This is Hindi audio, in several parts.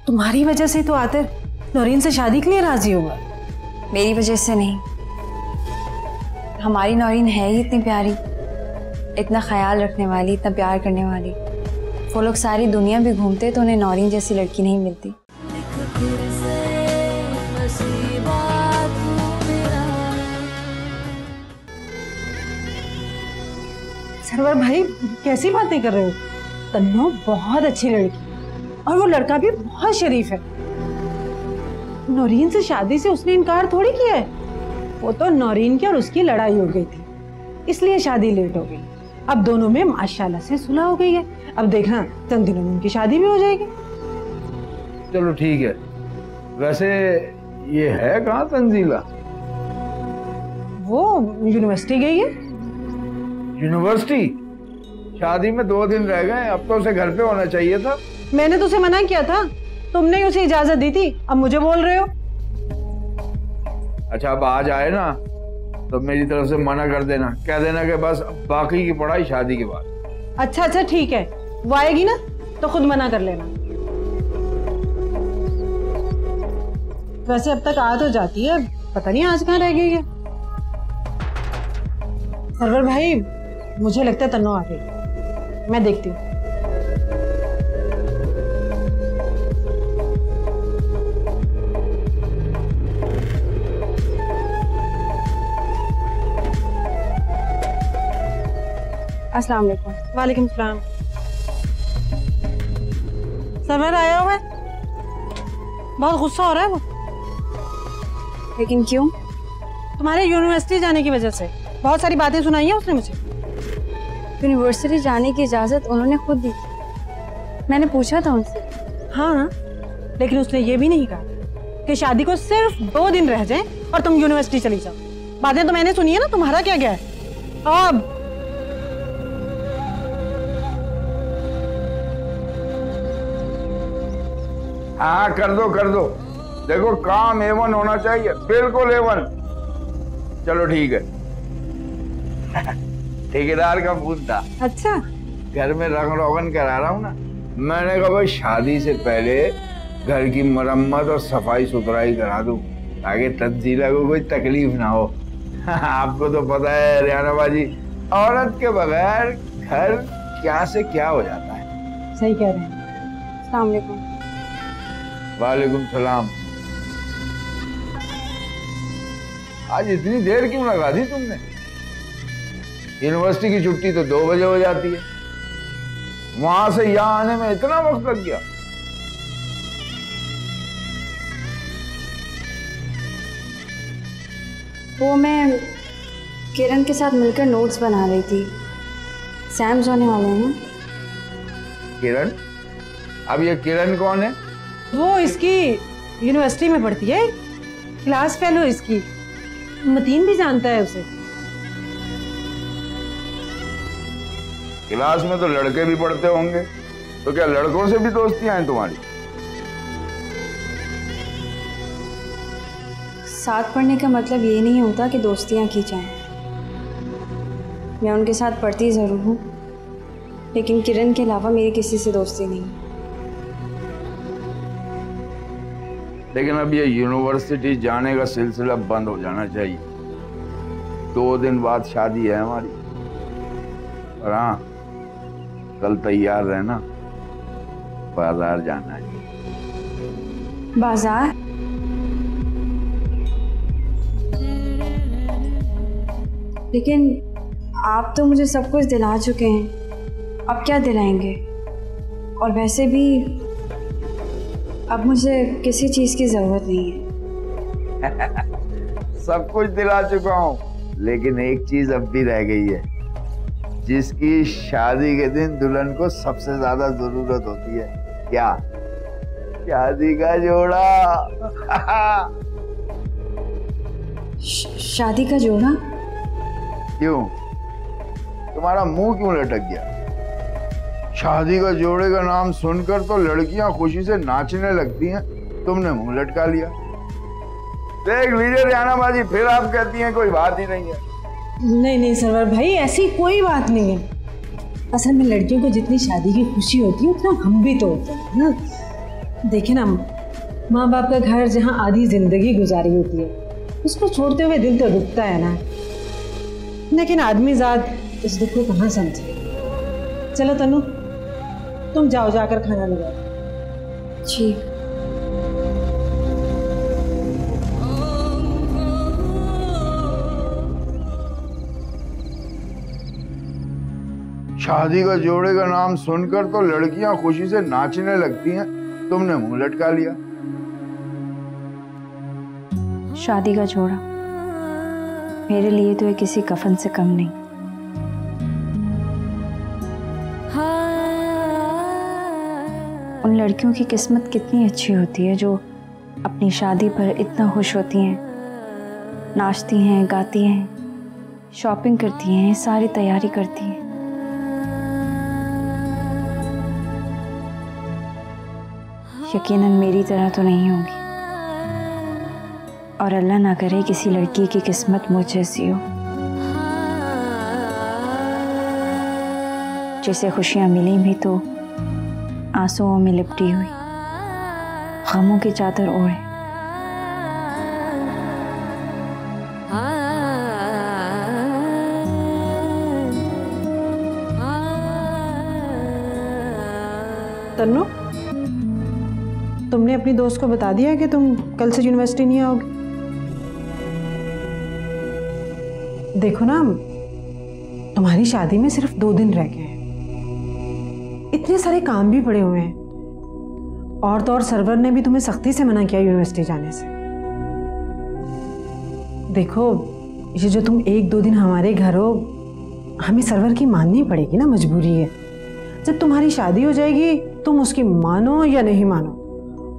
तुम्हारी वजह से तो आतिर नौरीन से शादी के लिए राजी होगा। मेरी वजह से नहीं, हमारी नौरीन है ही इतनी प्यारी, इतना ख्याल रखने वाली, इतना प्यार करने वाली। वो लोग सारी दुनिया भी घूमते तो उन्हें नौरीन जैसी लड़की नहीं मिलती। सरवर भाई कैसी बातें कर रहे हो? तन्नो बहुत अच्छी लड़की और वो लड़का भी बहुत शरीफ है। नौरीन से शादी से उसने इनकार थोड़ी किया है। वो तो नौरीन की और उसकी लड़ाई हो गई थी, इसलिए शादी लेट हो गई। अब दोनों में माशाल्लाह से सुलह हो गई है। अब देखना चंद दिनों में उनकी शादी भी हो जाएगी। चलो ठीक है। वैसे ये है कहाँ तंजीला? वो यूनिवर्सिटी गई है। यूनिवर्सिटी? शादी में 2 दिन रह गए, अब तो उसे घर पे होना चाहिए था। मैंने तो उसे मना किया था, तुमने ही उसे इजाजत दी थी, अब मुझे बोल रहे हो। अच्छा अब आ जाए ना तो मेरी तरफ से मना कर देना, कह देना कि बस बाकी की पढ़ाई शादी के बाद। अच्छा अच्छा ठीक है, वो आएगी ना तो खुद मना कर लेना। वैसे अब तक आ तो जाती है, पता नहीं आज कहाँ रह गई है। सरवर भाई मुझे लगता है तन्नो आ गई, मैं देखती हूँ। अस्सलाम वालेकुम। वालेकुम सलाम। सरवर आया हुआ है, बहुत गुस्सा हो रहा है वो। लेकिन क्यों? तुम्हारे यूनिवर्सिटी जाने की वजह से बहुत सारी बातें सुनाई है उसने मुझे। यूनिवर्सिटी जाने की इजाजत उन्होंने खुद दी, मैंने पूछा था उनसे। हाँ लेकिन उसने ये भी नहीं कहा कि शादी को सिर्फ 2 दिन रह जाए और तुम यूनिवर्सिटी चली जाओ। बातें तो मैंने सुनी है ना, तुम्हारा क्या गया है। अब हाँ कर दो, देखो काम A1 होना चाहिए, बिल्कुल A1। चलो ठीक है। ठेकेदार का फोन था। अच्छा घर में रंग रोगन करा रहा हूँ ना, मैंने कहा भाई शादी से पहले घर की मरम्मत और सफाई सुथराई करा दूं ताकि तंजीला को कोई तकलीफ ना हो। आपको तो पता है रियाना बाजी, औरत के बगैर घर क्या से क्या हो जाता है। सही कह रहे हैं। अस्सलाम वालेकुम। वालेकुम सलाम। आज इतनी देर क्यों लगा दी तुमने? यूनिवर्सिटी की छुट्टी तो 2 बजे हो जाती है, वहां से यहाँ आने में इतना वक्त लग गया। वो मैं किरण के साथ मिलकर नोट्स बना रही थी, एग्जाम्स होने वाले हैं ना। किरण? अब ये किरण कौन है? वो इसकी यूनिवर्सिटी में पढ़ती है, क्लास फेलो इसकी। मतीन भी जानता है उसे। क्लास में तो लड़के भी पढ़ते होंगे, तो क्या लड़कों से भी दोस्तियां हैं तुम्हारी? साथ पढ़ने का मतलब ये नहीं होता कि दोस्तियां की जाएं। मैं उनके साथ पढ़ती ज़रूर हूँ, लेकिन किरण के अलावा मेरी किसी से दोस्ती नहीं। लेकिन अब ये यूनिवर्सिटी जाने का सिलसिला बंद हो जाना चाहिए। 2 दिन बाद शादी है हमारी। और हाँ, कल तैयार रहना, बाजार जाना है। बाजार? लेकिन आप तो मुझे सब कुछ दिला चुके हैं, अब क्या दिलाएंगे? और वैसे भी अब मुझे किसी चीज की जरूरत नहीं है। सब कुछ दिला चुका हूँ, लेकिन एक चीज अब भी रह गई है, जिसकी शादी के दिन दुल्हन को सबसे ज्यादा जरूरत होती है। क्या? शादी का जोड़ा। शादी का जोड़ा? क्यों? तुम्हारा मुंह क्यों लटक गया? शादी का जोड़े का नाम सुनकर तो लड़कियां खुशी से नाचने लगती हैं, तुमने मुंह लटका लिया। देख लीजिए रियाना बाजी, फिर आप कहती हैं कोई बात ही नहीं है। नहीं नहीं सरवर भाई, ऐसी कोई बात नहीं है। असल में लड़कियों को जितनी शादी की खुशी होती है उतना हम भी तो होते हैं ना। देखिए ना, माँ बाप का घर जहाँ आधी जिंदगी गुजारी होती है उसको छोड़ते हुए दिल तो दुखता है ना। लेकिन आदमी जात इस दुख को कहाँ समझे। चलो तनु, तुम जाओ, जाकर खाना लगाओ। जी। शादी का जोड़े का नाम सुनकर तो लड़कियां खुशी से नाचने लगती हैं, तुमने मुंह लटका लिया। शादी का जोड़ा मेरे लिए तो ये किसी कफन से कम नहीं। उन लड़कियों की किस्मत कितनी अच्छी होती है जो अपनी शादी पर इतना खुश होती हैं, नाचती हैं, गाती हैं, शॉपिंग करती हैं, सारी तैयारी करती हैं। यकीनन मेरी तरह तो नहीं होगी, और अल्लाह ना करे किसी लड़की की किस्मत मुझ जैसी हो, जिसे खुशियां मिली भी तो आंसुओं में लिपटी हुई, गमों की चादर ओढ़े। तन्नू, तुमने अपनी दोस्त को बता दिया कि तुम कल से यूनिवर्सिटी नहीं आओगे? देखो ना, तुम्हारी शादी में सिर्फ 2 दिन रह गए हैं, इतने सारे काम भी पड़े हुए हैं, और तो और सर्वर ने भी तुम्हें सख्ती से मना किया यूनिवर्सिटी जाने से। देखो, ये जो तुम 1-2 दिन हमारे घर हो, हमें सर्वर की माननी पड़ेगी ना, मजबूरी है। जब तुम्हारी शादी हो जाएगी तुम उसकी मानो या नहीं मानो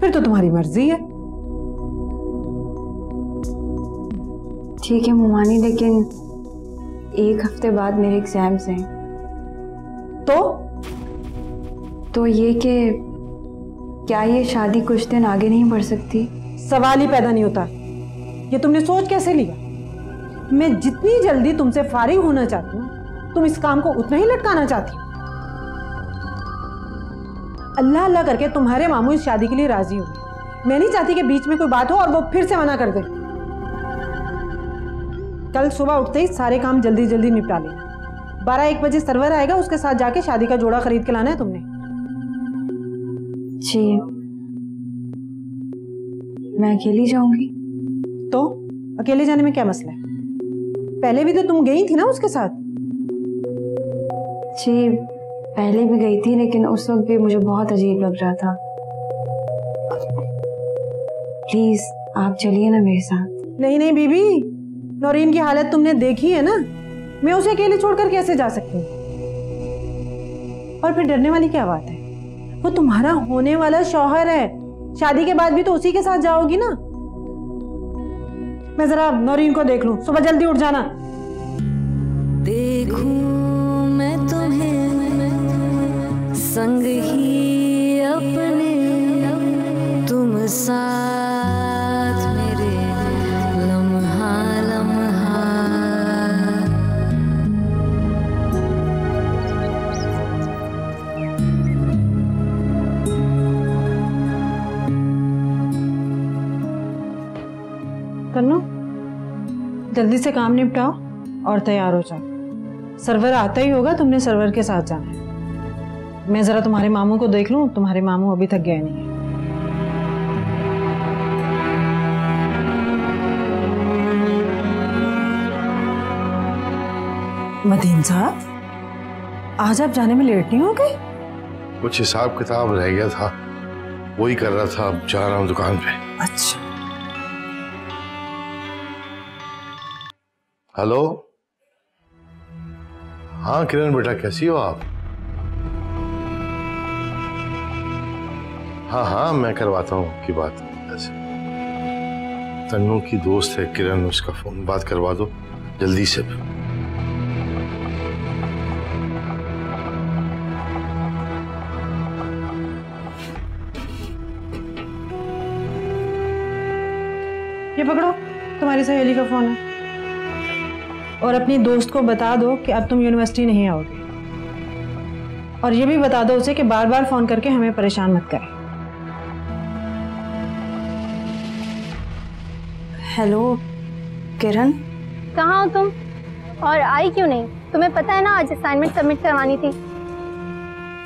फिर तो तुम्हारी मर्जी है। ठीक है मुमानी, लेकिन 1 हफ्ते बाद मेरे एग्जाम्स हैं। तो ये कि क्या ये शादी कुछ दिन आगे नहीं बढ़ सकती? सवाल ही पैदा नहीं होता। ये तुमने सोच कैसे लिया? मैं जितनी जल्दी तुमसे फारिग होना चाहती हूँ तुम इस काम को उतना ही लटकाना चाहती हो। अल्लाह अल्लाह करके तुम्हारे मामू इस शादी के लिए राजी हो गए। मैं नहीं चाहती कि बीच में कोई बात हो और वो फिर से मना कर दे। कल सुबह उठते ही सारे काम जल्दी जल्दी निपटा लेना। 12-1 बजे सर्वर आएगा, उसके साथ जाके शादी का जोड़ा खरीद के लाना है तुमने। जी, मैं अकेली जाऊंगी। तो अकेले जाने में क्या मसला है? पहले भी तो तुम गई थी ना उसके साथ। जी, पहले भी गई थी, लेकिन उस वक्त भी मुझे बहुत अजीब लग रहा था। प्लीज आप चलिए ना मेरे साथ। नहीं नहीं बीबी, नौरीन की हालत तुमने देखी है ना, मैं उसे अकेले छोड़कर कैसे जा सकती हूँ? और फिर डरने वाली क्या बात है? वो तुम्हारा होने वाला शौहर है, शादी के बाद भी तो उसी के साथ जाओगी ना। मैं जरा नौरीन को देख लूं, सुबह जल्दी उठ जाना। देखूं मैं तुम्हें संग ही अपने, तुम साथ मेरे लम्हा लम्हा। तन्नू, जल्दी से काम निपटाओ और तैयार हो जाओ। सर्वर आता ही होगा, तुमने सर्वर के साथ जाना है। मैं जरा तुम्हारे मामू को देख लूं, तुम्हारे मामू अभी तक गए नहीं है। मदीन साहब, आज आप जाने में लेट नहीं हो गए? कुछ हिसाब किताब रह गया था, वही कर रहा था, अब जा रहा हूँ दुकान पे। अच्छा। हेलो, हाँ किरण बेटा, कैसी हो आप? हाँ हाँ, मैं करवाता हूँ आपकी बात। ऐसे तन्नू की दोस्त है किरण, उसका फोन बात करवा दो जल्दी से। ये पकड़ो, तुम्हारी सहेली का फोन है। और अपनी दोस्त को बता दो कि अब तुम यूनिवर्सिटी नहीं आओगे। और ये भी बता दो उसे कि बार बार फोन करके हमें परेशान मत करे। हेलो किरण। कहाँ हो तुम? और आई क्यों नहीं? तुम्हें पता है ना आज असाइनमेंट सबमिट करवानी थी।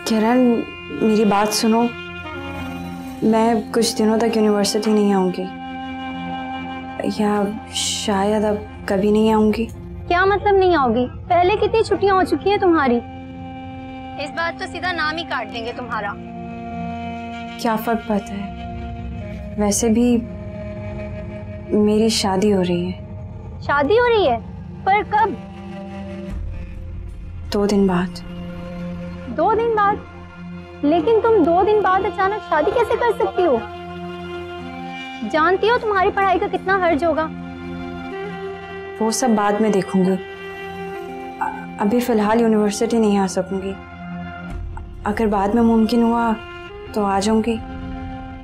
किरण मेरी बात सुनो, मैं कुछ दिनों तक यूनिवर्सिटी नहीं आऊँगी, या शायद अब कभी नहीं आऊँगी। क्या मतलब नहीं आओगी? पहले कितनी छुट्टियां हो चुकी हैं तुम्हारी। इस बार तो सीधा नाम ही काट देंगे तुम्हारा। क्या फर्क पड़ता है, वैसे भी मेरी शादी हो रही है। शादी हो रही है? पर कब? 2 दिन बाद। 2 दिन बाद? लेकिन तुम 2 दिन बाद अचानक शादी कैसे कर सकती हो? जानती हो तुम्हारी पढ़ाई का कितना खर्च होगा। वो सब बाद में देखूंगी, अभी फिलहाल यूनिवर्सिटी नहीं आ सकूंगी। अगर बाद में मुमकिन हुआ तो आ जाऊंगी।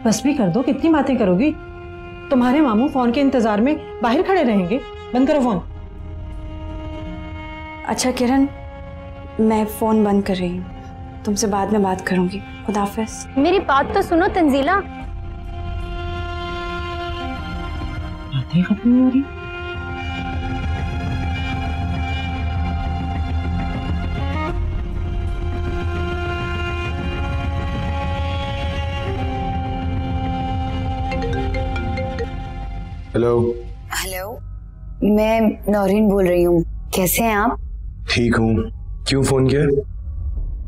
बस भी कर दो, कितनी बातें करोगी? तुम्हारे मामू फोन के इंतजार में बाहर खड़े रहेंगे। बंद करो फोन। अच्छा किरण, मैं फोन बंद कर रही हूँ, तुमसे बाद में बात करूंगी। खुदा हाफिज। मेरी बात तो सुनो तंजीला। बातें खत्म नहीं हो रही। हेलो। हेलो, मैं नौरीन बोल रही हूँ। कैसे हैं आप? ठीक हूँ। क्यों फोन किया?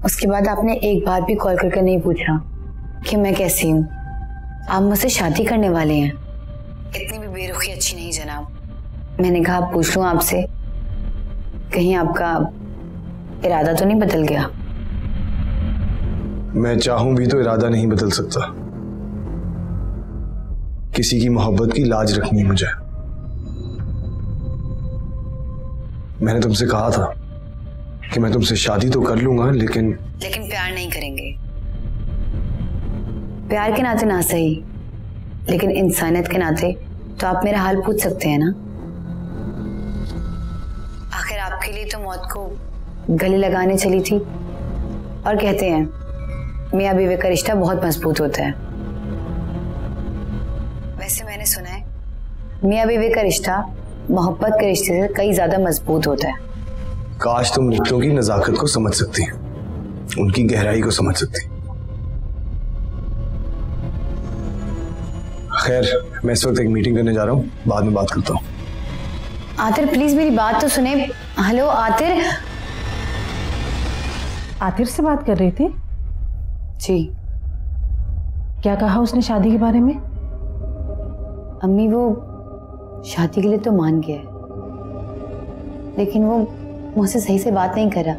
उसके बाद आपने एक बार भी कॉल करके नहीं पूछा कि मैं कैसी हूँ। आप मुझसे शादी करने वाले हैं। इतनी भी बेरुखी अच्छी नहीं जनाब। मैंने कहा पूछ लूँ आपसे, कहीं आपका इरादा तो नहीं बदल गया? मैं चाहूं भी तो इरादा नहीं बदल सकता। किसी की मोहब्बत की लाज रखनी है मुझे। मैंने तुमसे कहा था कि मैं तुमसे शादी तो कर लूंगा, लेकिन प्यार नहीं करेंगे। प्यार के नाते ना सही, लेकिन इंसानियत के नाते तो आप मेरा हाल पूछ सकते हैं ना। आखिर आपके लिए तो मौत को गले लगाने चली थी। और कहते हैं मियां बीवी का रिश्ता बहुत मजबूत होता है। वैसे मैंने सुना है मियां बीवी का रिश्ता मोहब्बत के रिश्ते से कई ज्यादा मजबूत होता है। काश तुम रिश्तों की नजाकत को समझ सकती, उनकी गहराई को समझ सकती। खैर, मैं इस वक्त एक मीटिंग करने जा रहा हूँ, बाद में बात करता हूँ। आतिर प्लीज मेरी बात तो सुने। हेलो आतिर। आतिर से बात कर रही थी जी। क्या कहा उसने शादी के बारे में? अम्मी वो शादी के लिए तो मान गया है, लेकिन वो मुझसे सही से बात नहीं कर रहा।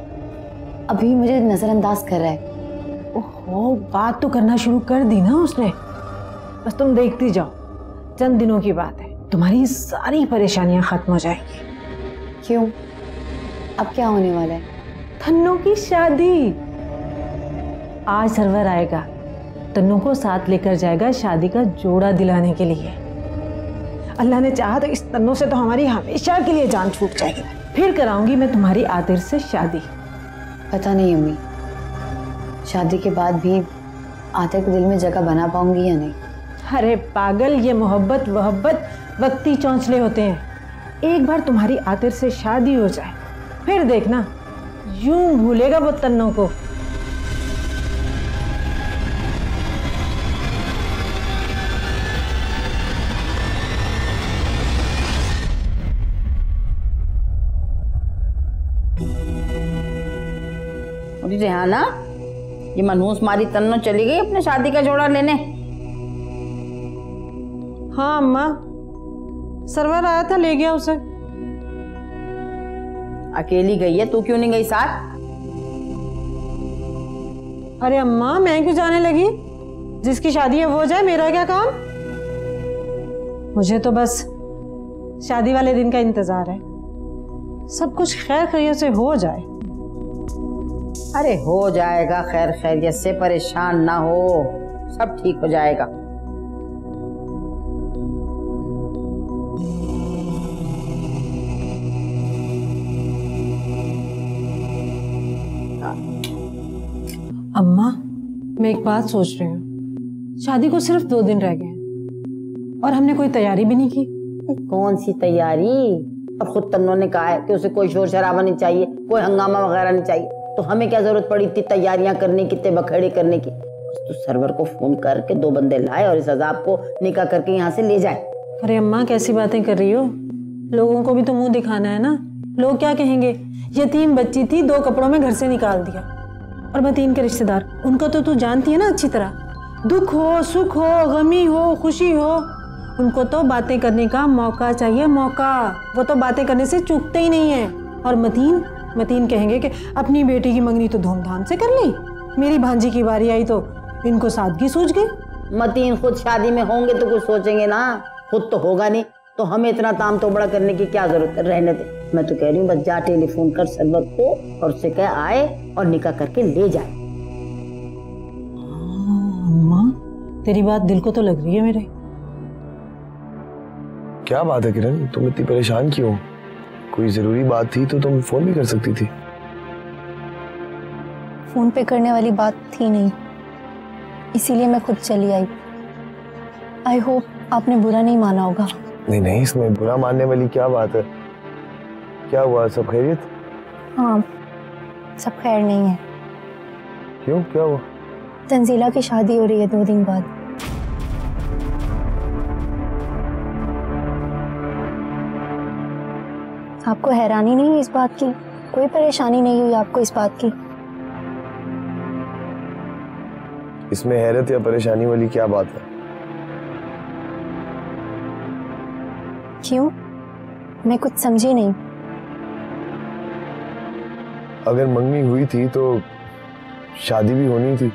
अभी मुझे नजरअंदाज कर रहा है। ओहो, बात तो करना शुरू कर दी ना उसने। बस तुम देखती जाओ, चंद दिनों की बात है, तुम्हारी सारी परेशानियां खत्म हो जाएंगी। क्यों? अब क्या होने वाला है? तन्नू की शादी। आज सरवर आएगा, तन्नू को साथ लेकर जाएगा शादी का जोड़ा दिलाने के लिए। अल्लाह ने चाहा तो इस तन्नू से तो हमारी हमेशा के लिए जान छूट जाएगी। फिर कराऊंगी मैं तुम्हारी आतिर से शादी। पता नहीं अम्मी, शादी के बाद भी आतिर के दिल में जगह बना पाऊंगी या नहीं। अरे पागल, ये मोहब्बत वहब्बत वक्ती चौंचले होते हैं। एक बार तुम्हारी आतिर से शादी हो जाए, फिर देखना यूं भूलेगा वो तन्नू को। रेहाना, ये मनहूस मारी तन्नो चली गई अपने शादी का जोड़ा लेने। हाँ अम्मा, सरवर आया था, ले गया उसे। अकेली गई है, तू क्यों नहीं गई साथ? अरे अम्मा, मैं क्यों जाने लगी? जिसकी शादी है वो जाए, मेरा क्या काम? मुझे तो बस शादी वाले दिन का इंतजार है, सब कुछ खैर खैरियत से हो जाए। अरे हो जाएगा, खैर खैरियत से, परेशान ना हो, सब ठीक हो जाएगा। अम्मा, मैं एक बात सोच रही हूँ, शादी को सिर्फ 2 दिन रह गए हैं और हमने कोई तैयारी भी नहीं की। कौन सी तैयारी? अब खुद तन्नो ने कहा है कि उसे कोई शोर शराबा नहीं चाहिए, कोई हंगामा वगैरह नहीं चाहिए, तो हमें क्या जरूरत पड़ी इतनी तैयारियां करने की, इतने बखेड़े करने की? तो सर्वर को फोन करके 2 बंदे लाए और इस अजाब को निकाह करके यहाँ से ले जाए। अरे अम्मा, कैसी बातें कर रही हो? लोगों को भी तो मुंह दिखाना है ना। लोग क्या कहेंगे? यतीम बच्ची थी, 2 कपड़ों में घर से निकाल दिया। और मतीन के रिश्तेदार, उनको तो तू जानती है ना अच्छी तरह। दुख हो, सुख हो, गमी हो, खुशी हो, उनको तो बातें करने का मौका चाहिए, मौका। वो तो बातें करने से चूकते ही नहीं है। और मतीन कहेंगे कि अपनी बेटी की मंगनी तो धूमधाम से कर ली, मेरी भांजी की बारी आई तो इनको सादगी सूझ गई। मतीन खुद शादी में होंगे तो कुछ सोचेंगे ना, खुद तो होगा नहीं, तो हमें इतना ताम तोबड़ा करने की क्या जरूरत है? रहने दे। मैं तो कह रही हूँ बस जा टेलीफोन कर सर्वर को और उससे कह आए और निकाह करके ले जाए। अम्मा, तेरी बात दिल को तो लग रही है मेरे। क्या बात है किरण, तुम इतनी परेशान क्यों? कोई जरूरी बात थी तो तुम फोन भी कर सकती थी। फोन पे करने वाली बात थी नहीं, इसीलिए मैं खुद चली आई। आई होप आपने बुरा नहीं माना होगा। नहीं, इसमें बुरा मानने वाली क्या बात है? क्या हुआ, सब खैरियत? हाँ, सब खैर नहीं है। क्यों, क्या हुआ? तंजीला की शादी हो रही है 2 दिन बाद। आपको हैरानी नहीं हुई इस बात की? कोई परेशानी नहीं हुई आपको इस बात की? इसमें हैरत या परेशानी वाली क्या बात है? क्यों? मैं कुछ समझी नहीं। अगर मंगनी हुई थी तो शादी भी होनी थी।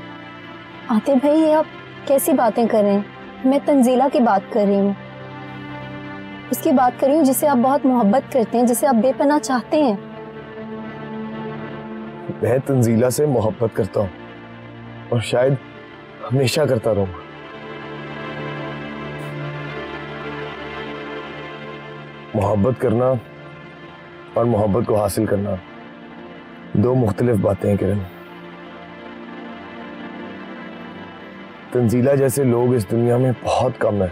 आतिफ भाई, ये आप कैसी बातें कर रहे हैं? मैं तंजीला की बात कर रही हूँ, उसकी बात कर रही हूँ जिसे आप बहुत मोहब्बत करते हैं, जिसे आप बेपनाह चाहते हैं। मैं तंजीला से मोहब्बत करता हूँ और शायद हमेशा करता रहूंगा। मोहब्बत करना और मोहब्बत को हासिल करना 2 मुख्तलिफ बातें हैं किरण। तंजीला जैसे लोग इस दुनिया में बहुत कम है,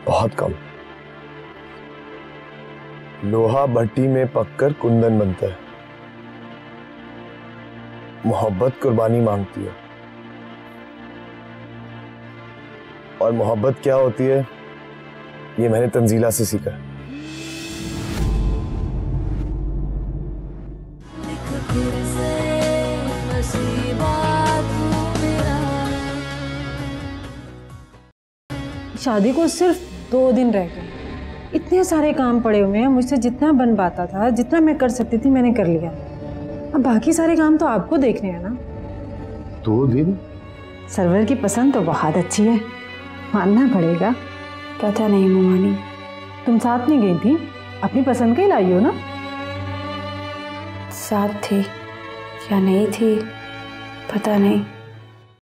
बहुत कम। लोहा भट्टी में पककर कुंदन बनता है। मोहब्बत कुर्बानी मांगती है। और मोहब्बत क्या होती है ये मैंने तंजीला से सीखा। शादी को सिर्फ 2 दिन रह गए, इतने सारे काम पड़े हुए हैं। मुझसे जितना बन पाता था, जितना मैं कर सकती थी, मैंने कर लिया। अब बाकी सारे काम तो आपको देखने हैं ना। 2 दिन? सर्वर की पसंद तो बहुत अच्छी है, मानना पड़ेगा। पता नहीं ममानी, तुम साथ नहीं गई थी, अपनी पसंद का ही लाई हो ना? साथ थी या नहीं थी पता नहीं।